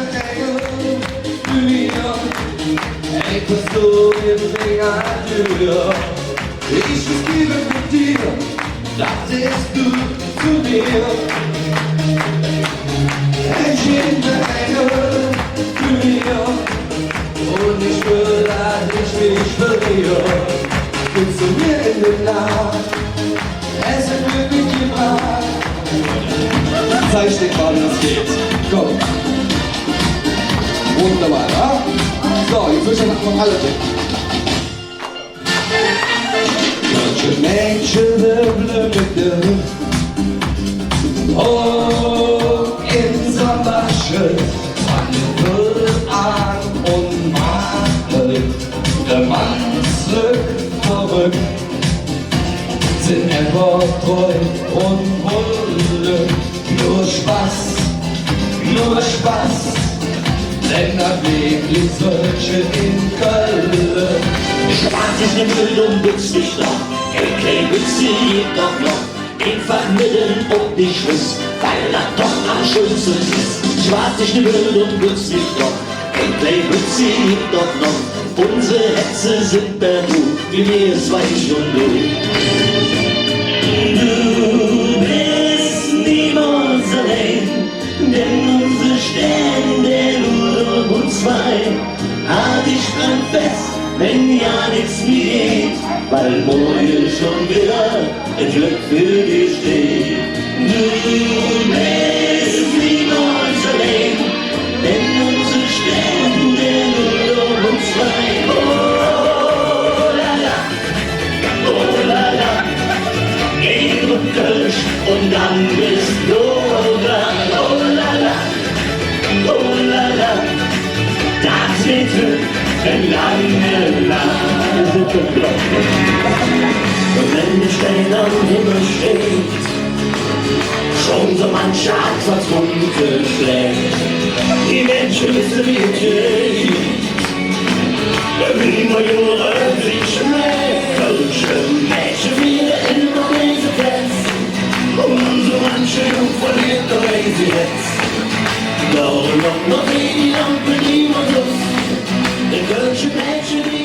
Engel für mir. Ey, kannst du mir Finger für? Ich muss geben mit dir, das ist du zu mir. Ich bin der Engel für mir und ich will, dass ich mich verliere. Bist du mir in den Nacht, es hat mir mitgebracht. Zeig dir mal, wie das geht. Komm. Wunderbar, ja? So, jetzt will ich noch alle bitten. Je Mädchen blühte hoch in Sommerschön, fangen an und machen der Mann zurück. Sind einfach treu und wollen nur Spaß, denn da wirklich solche in Köln. Spart sich ne Müll und nützt dich noch, Büchse lebt doch noch, einfach Mitteln und nicht Schluss, weil er doch am schönsten ist. Spart sich ne Müll und nützt dich noch, Büchse lebt doch noch, unsere Hetze sind Perdu, wie wir es weiß und du. Du bist niemals allein, denn unsere Stände nur um uns zwei. Halt dich dran fest, wenn ja nichts mehr geht, weil morgen schon wieder ein Glück für dich steht. Du bist niemals allein, denn unsere Stände nur um uns zwei. Oh la la, geh und Kölsch und dann bist du dran. Oh la la, das wird ein lange Nacht. Und wenn der Stern am Himmel steht, schon so mancher Abfahrtspunkte schlägt, die Menschen wissen wie es geht, wie man ihre sich schmeckt. Kölsche Mädchen wieder immer diese Fest, und so manche Jung verliert der Weise jetzt. Doch noch die Lampe, die man Kölsche Mädchen,